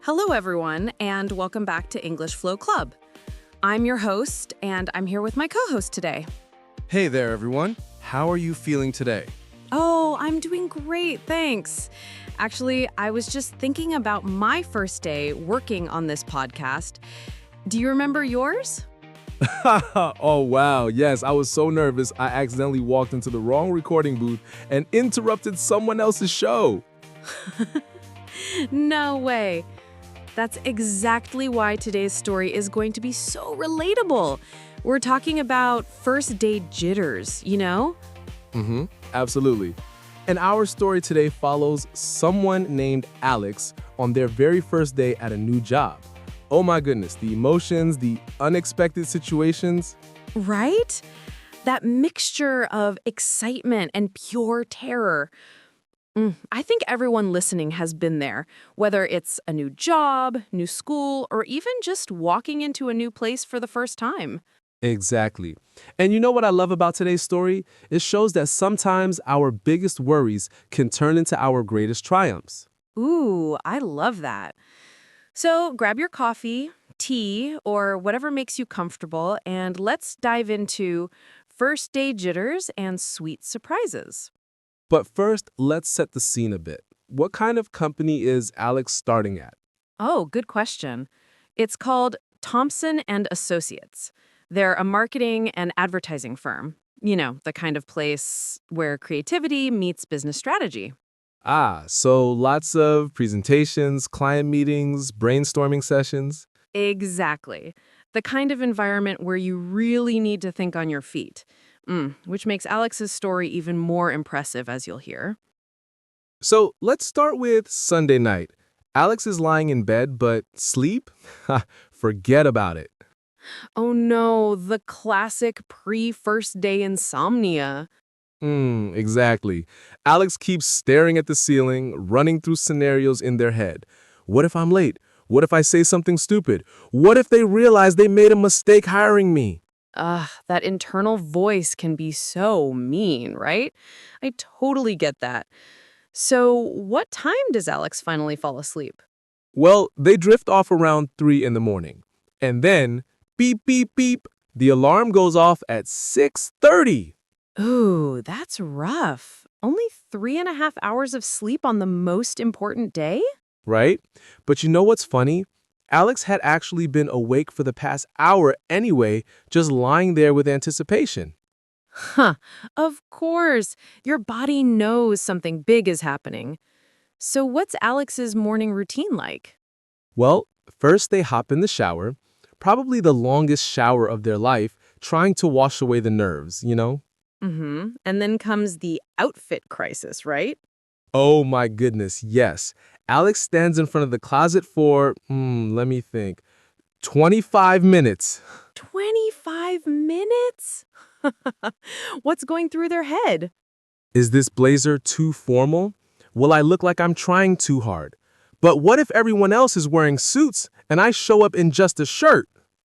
Hello, everyone, and welcome back to EnglishFlow Club. I'm your host, and I'm here with my co-host today. Hey there, everyone. How are you feeling today? Oh, I'm doing great, thanks. Actually, I was just thinking about my first day working on this podcast. Do you remember yours? Oh, wow. Yes, I was so nervous I accidentally walked into the wrong recording booth and interrupted someone else's show. No way. That's exactly why today's story is going to be so relatable. We're talking about first day jitters, you know? Absolutely. And our story today follows someone named Alex on their very first day at a new job. Oh my goodness, the emotions, the unexpected situations. Right? That mixture of excitement and pure terror. I think everyone listening has been there, whether it's a new job, new school, or even just walking into a new place for the first time. Exactly. And you know what I love about today's story? It shows that sometimes our biggest worries can turn into our greatest triumphs. Ooh, I love that. So grab your coffee, tea, or whatever makes you comfortable, and let's dive into first day jitters and sweet surprises. But first, let's set the scene a bit. What kind of company is Alex starting at? Oh, good question. It's called Thompson and Associates. They're a marketing and advertising firm. You know, the kind of place where creativity meets business strategy. So lots of presentations, client meetings, brainstorming sessions. Exactly. The kind of environment where you really need to think on your feet. Which makes Alex's story even more impressive, as you'll hear. So let's start with Sunday night. Alex is lying in bed, but sleep? Ha, forget about it. Oh no, the classic pre-first day insomnia. Exactly. Alex keeps staring at the ceiling, running through scenarios in their head. What if I'm late? What if I say something stupid? What if they realize they made a mistake hiring me? That internal voice can be so mean, right? I totally get that. So, what time does Alex finally fall asleep? Well, they drift off around 3 in the morning. And then, beep, beep, beep, the alarm goes off at 6:30. Ooh, that's rough. Only 3.5 hours of sleep on the most important day? Right? But you know what's funny? Alex had actually been awake for the past hour anyway, just lying there with anticipation. Huh, of course. Your body knows something big is happening. So, what's Alex's morning routine like? Well, first they hop in the shower, probably the longest shower of their life, trying to wash away the nerves. And then comes the outfit crisis, right? Oh my goodness, yes. Alex stands in front of the closet for, let me think, 25 minutes. 25 minutes? What's going through their head? Is this blazer too formal? Will I look like I'm trying too hard? But what if everyone else is wearing suits and I show up in just a shirt?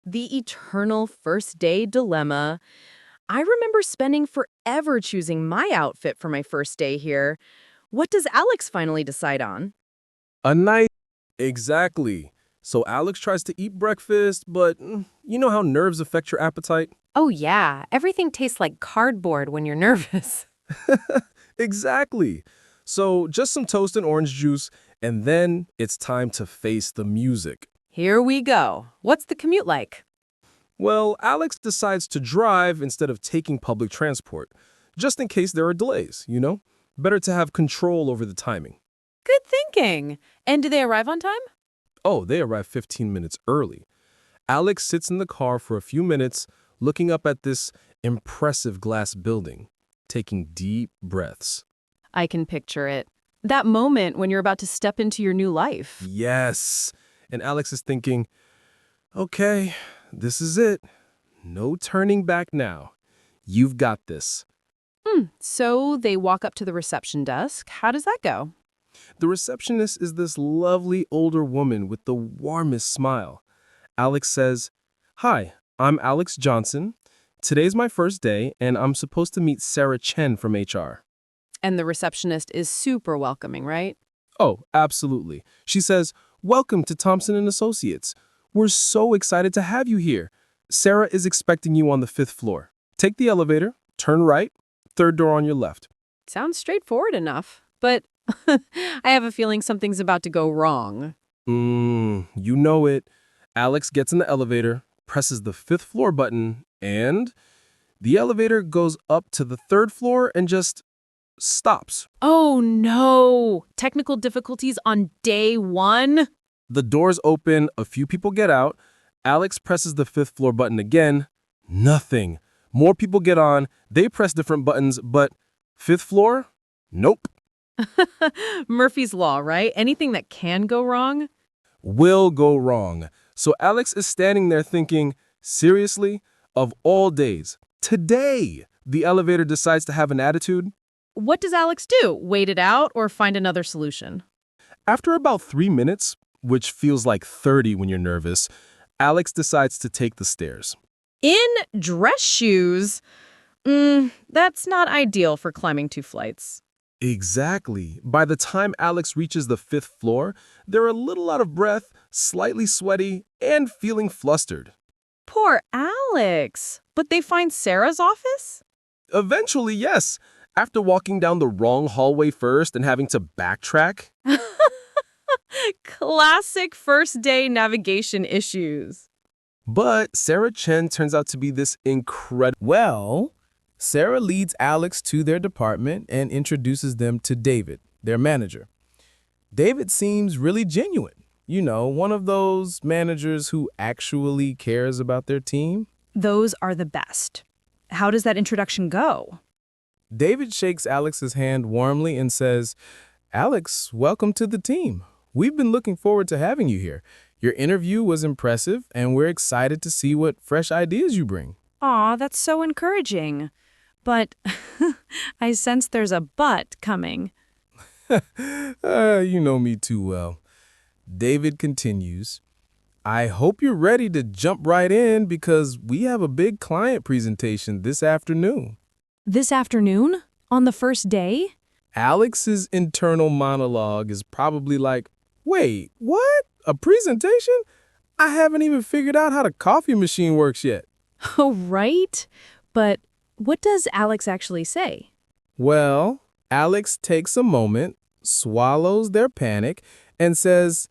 The eternal first day dilemma. I remember spending forever choosing my outfit for my first day here. What does Alex finally decide on? A night. Exactly. So Alex tries to eat breakfast, but you know how nerves affect your appetite? Oh, yeah. Everything tastes like cardboard when you're nervous. Exactly. So just some toast and orange juice, and then it's time to face the music. Here we go. What's the commute like? Well, Alex decides to drive instead of taking public transport, just in case there are delays. Better to have control over the timing. Good thinking. And do they arrive on time? Oh, they arrive 15 minutes early. Alex sits in the car for a few minutes, looking up at this impressive glass building, taking deep breaths. I can picture it. That moment when you're about to step into your new life. Yes. And Alex is thinking, okay, this is it. No turning back now. You've got this. So they walk up to the reception desk. How does that go? The receptionist is this lovely older woman with the warmest smile. Alex says, "Hi, I'm Alex Johnson. Today's my first day, and I'm supposed to meet Sarah Chen from HR. And the receptionist is super welcoming, right? Oh, absolutely. She says, Welcome to Thompson & Associates. We're so excited to have you here. Sarah is expecting you on the 5th floor. Take the elevator, turn right, third door on your left. Sounds straightforward enough, but I have a feeling something's about to go wrong. You know it. Alex gets in the elevator, presses the 5th floor button, and the elevator goes up to the 3rd floor and just stops. Oh no! Technical difficulties on day 1? The doors open, a few people get out. Alex presses the 5th floor button again. Nothing. More people get on. They press different buttons, but 5th floor? Nope. Murphy's Law, right? Anything that can go wrong? Will go wrong. So Alex is standing there thinking, seriously? Of all days, today, the elevator decides to have an attitude? What does Alex do? Wait it out or find another solution? After about 3 minutes, which feels like 30 when you're nervous, Alex decides to take the stairs. In dress shoes? That's not ideal for climbing 2 flights. Exactly. By the time Alex reaches the 5th floor, they're a little out of breath, slightly sweaty, and feeling flustered. Poor Alex. But they find Sarah's office? Eventually, yes. After walking down the wrong hallway first and having to backtrack. Classic first day navigation issues. But Sarah Chen turns out to be this incredible. Well, Sarah leads Alex to their department and introduces them to David, their manager. David seems really genuine. You know, one of those managers who actually cares about their team. Those are the best. How does that introduction go? David shakes Alex's hand warmly and says, "Alex, welcome to the team. We've been looking forward to having you here. Your interview was impressive, and we're excited to see what fresh ideas you bring." Aw, that's so encouraging. But I sense there's a but coming. You know me too well. David continues, "I hope you're ready to jump right in because we have a big client presentation this afternoon." This afternoon? On the first day? Alex's internal monologue is probably like, "Wait, what? A presentation? I haven't even figured out how the coffee machine works yet." Oh, right. But what does Alex actually say? Well, Alex takes a moment, swallows their panic, and says,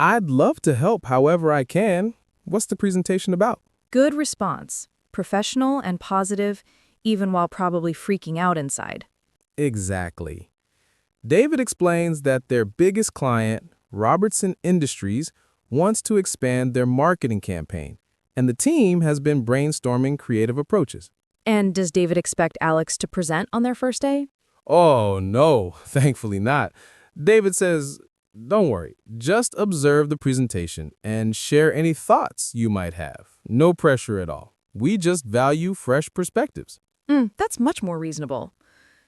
"I'd love to help however I can. What's the presentation about?" Good response. Professional and positive, even while probably freaking out inside. Exactly. David explains that their biggest client, Robertson Industries, wants to expand their marketing campaign, and the team has been brainstorming creative approaches. And does David expect Alex to present on their first day? Oh, no, thankfully not. David says, "Don't worry, just observe the presentation and share any thoughts you might have. No pressure at all. We just value fresh perspectives." That's much more reasonable.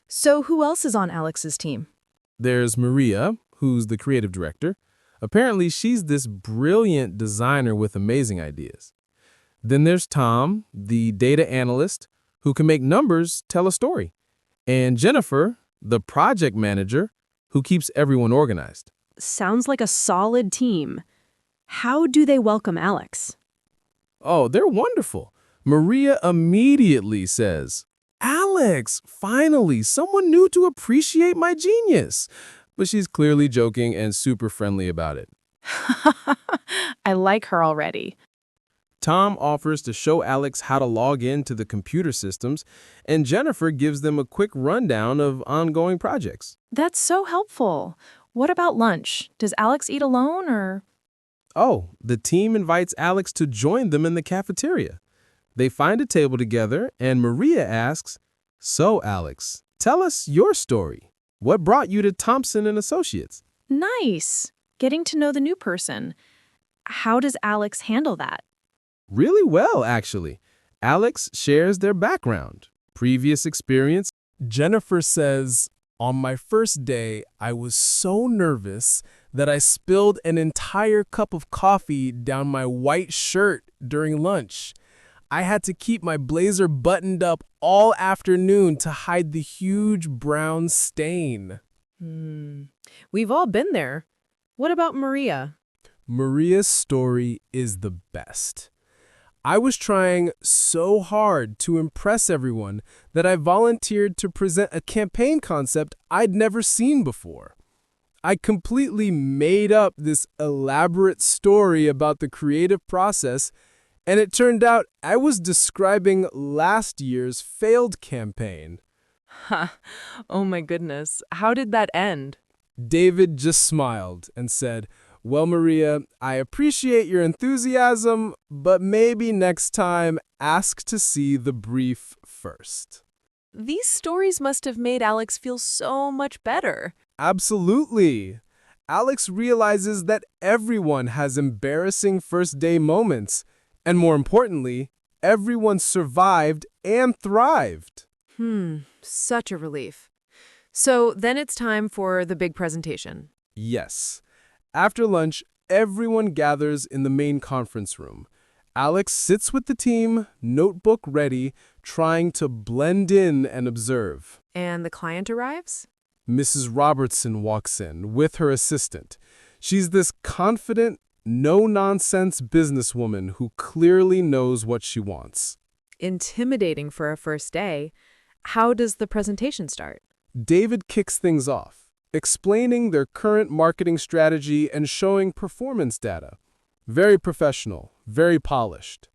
So who else is on Alex's team? There's Maria, who's the creative director. Apparently, she's this brilliant designer with amazing ideas. Then there's Tom, the data analyst, who can make numbers tell a story. And Jennifer, the project manager, who keeps everyone organized. Sounds like a solid team. How do they welcome Alex? Oh, they're wonderful. Maria immediately says, "Alex, finally, someone new to appreciate my genius." But she's clearly joking and super friendly about it. I like her already. Tom offers to show Alex how to log into the computer systems, and Jennifer gives them a quick rundown of ongoing projects. That's so helpful. What about lunch? Does Alex eat alone or? Oh, the team invites Alex to join them in the cafeteria. They find a table together, and Maria asks, "So, Alex, tell us your story. What brought you to Thompson & Associates?" Nice. Getting to know the new person. How does Alex handle that? Really well, actually. Alex shares their background, previous experience. Jennifer says, "On my first day, I was so nervous that I spilled an entire cup of coffee down my white shirt during lunch. I had to keep my blazer buttoned up all afternoon to hide the huge brown stain." We've all been there. What about Maria? Maria's story is the best. I was trying so hard to impress everyone that I volunteered to present a campaign concept I'd never seen before. I completely made up this elaborate story about the creative process, and it turned out I was describing last year's failed campaign. Ha. Oh my goodness. How did that end? David just smiled and said, "Well, Maria, I appreciate your enthusiasm, but maybe next time ask to see the brief first." These stories must have made Alex feel so much better. Absolutely. Alex realizes that everyone has embarrassing first-day moments, and more importantly, everyone survived and thrived. Such a relief. So then it's time for the big presentation. Yes. After lunch, everyone gathers in the main conference room. Alex sits with the team, notebook ready, trying to blend in and observe. And the client arrives? Mrs. Robertson walks in with her assistant. She's this confident, no-nonsense businesswoman who clearly knows what she wants. Intimidating for a first day. How does the presentation start? David kicks things off, explaining their current marketing strategy and showing performance data. Very professional, very polished.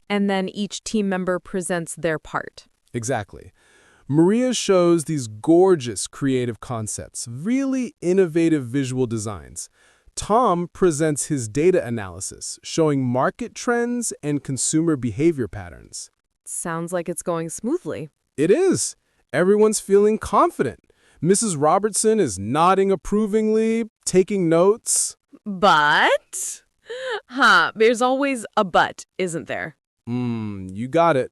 And then each team member presents their part. Exactly. Maria shows these gorgeous creative concepts, really innovative visual designs. Tom presents his data analysis, showing market trends and consumer behavior patterns. Sounds like it's going smoothly. It is. Everyone's feeling confident. Mrs. Robertson is nodding approvingly, taking notes. But? There's always a but, isn't there? You got it.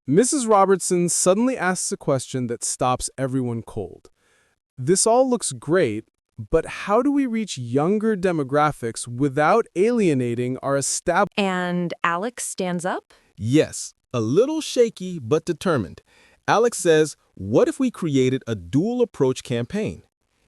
Mrs. Robertson suddenly asks a question that stops everyone cold. This all looks great, but how do we reach younger demographics without alienating our established... And Alex stands up? Yes, a little shaky but determined. Alex says, what if we created a dual approach campaign?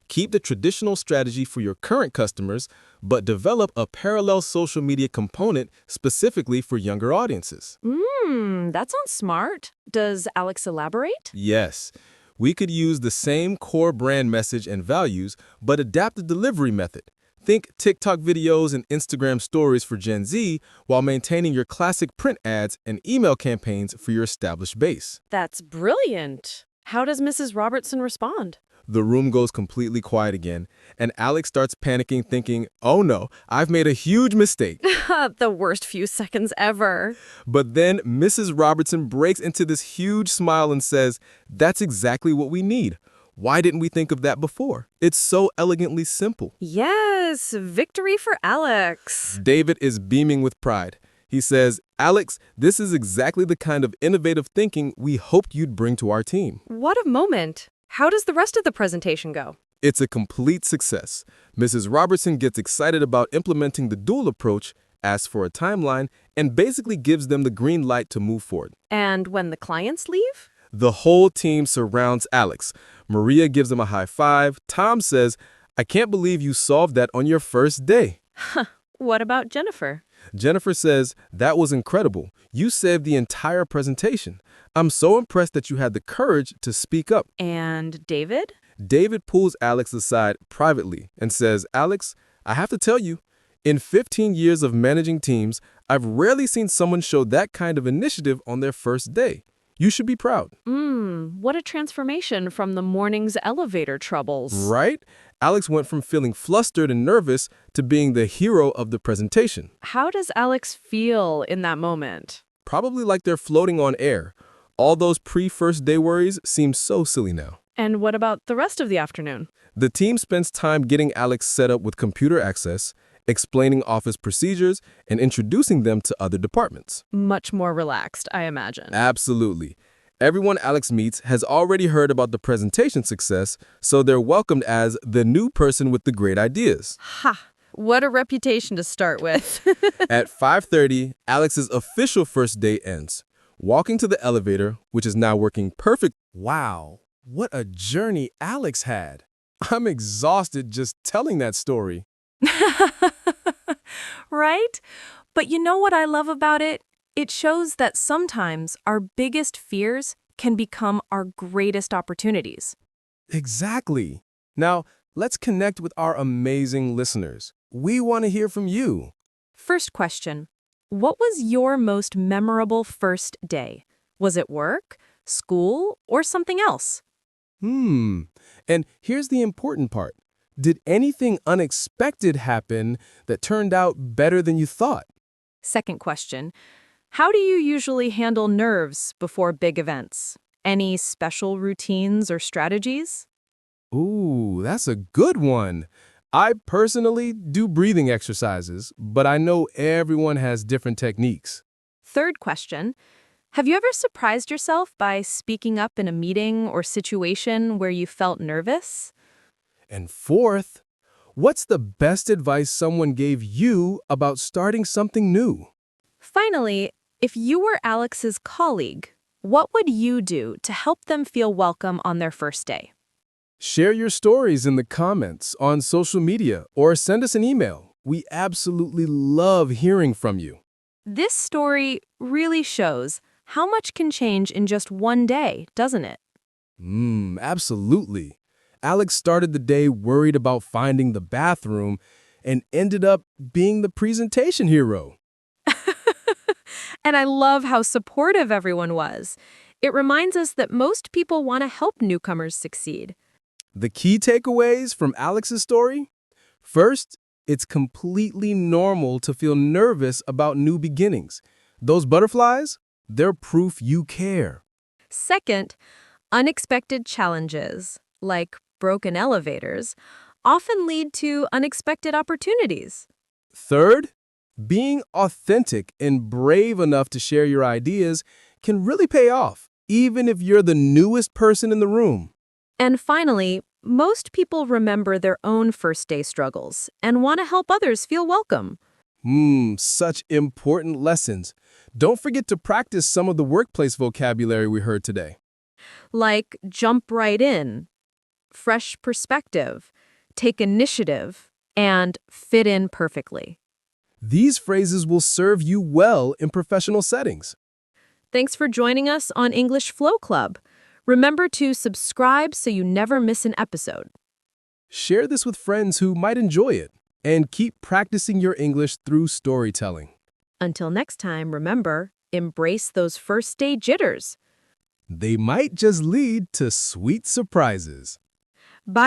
Keep the traditional strategy for your current customers, but develop a parallel social media component specifically for younger audiences. That sounds smart. Does Alex elaborate? Yes, we could use the same core brand message and values, but adapt the delivery method. Think TikTok videos and Instagram stories for Gen Z while maintaining your classic print ads and email campaigns for your established base. That's brilliant. How does Mrs. Robertson respond? The room goes completely quiet again, and Alex starts panicking, thinking, oh no, I've made a huge mistake. The worst few seconds ever. But then Mrs. Robertson breaks into this huge smile and says, that's exactly what we need. Why didn't we think of that before? It's so elegantly simple. Yes, victory for Alex. David is beaming with pride. He says, Alex, this is exactly the kind of innovative thinking we hoped you'd bring to our team. What a moment. How does the rest of the presentation go? It's a complete success. Mrs. Robertson gets excited about implementing the dual approach, asks for a timeline, and basically gives them the green light to move forward. And when the clients leave? The whole team surrounds Alex. Maria gives him a high five. Tom says, I can't believe you solved that on your first day. What about Jennifer? Jennifer says, that was incredible. You saved the entire presentation. I'm so impressed that you had the courage to speak up. And David? David pulls Alex aside privately and says, Alex, I have to tell you, in 15 years of managing teams, I've rarely seen someone show that kind of initiative on their first day. You should be proud. What a transformation from the morning's elevator troubles. Right? Alex went from feeling flustered and nervous to being the hero of the presentation. How does Alex feel in that moment? Probably like they're floating on air. All those pre-first day worries seem so silly now. And what about the rest of the afternoon? The team spends time getting Alex set up with computer access, explaining office procedures, and introducing them to other departments. Much more relaxed, I imagine. Absolutely. Everyone Alex meets has already heard about the presentation success, so they're welcomed as the new person with the great ideas. Ha! What a reputation to start with. At 5:30, Alex's official first day ends. Walking to the elevator, which is now working perfect. Wow, what a journey Alex had. I'm exhausted just telling that story. Right? But you know what I love about it? It shows that sometimes our biggest fears can become our greatest opportunities. Exactly. Now, let's connect with our amazing listeners. We want to hear from you. First question. What was your most memorable first day? Was it work, school, or something else? And here's the important part. Did anything unexpected happen that turned out better than you thought? Second question. How do you usually handle nerves before big events? Any special routines or strategies? Ooh, that's a good one. I personally do breathing exercises, but I know everyone has different techniques. Third question. Have you ever surprised yourself by speaking up in a meeting or situation where you felt nervous? And fourth, what's the best advice someone gave you about starting something new? Finally, if you were Alex's colleague, what would you do to help them feel welcome on their first day? Share your stories in the comments on social media or send us an email. We absolutely love hearing from you. This story really shows how much can change in just one day, doesn't it? Absolutely. Alex started the day worried about finding the bathroom and ended up being the presentation hero. And I love how supportive everyone was. It reminds us that most people want to help newcomers succeed. The key takeaways from Alex's story? First, it's completely normal to feel nervous about new beginnings. Those butterflies, they're proof you care. Second, unexpected challenges, like broken elevators, often lead to unexpected opportunities. Third, being authentic and brave enough to share your ideas can really pay off, even if you're the newest person in the room. And finally, most people remember their own first day struggles and want to help others feel welcome. Such important lessons. Don't forget to practice some of the workplace vocabulary we heard today. Like jump right in, fresh perspective, take initiative, and fit in perfectly. These phrases will serve you well in professional settings. Thanks for joining us on English Flow Club. Remember to subscribe so you never miss an episode. Share this with friends who might enjoy it, and keep practicing your English through storytelling. Until next time, remember, embrace those first day jitters. They might just lead to sweet surprises. Bye.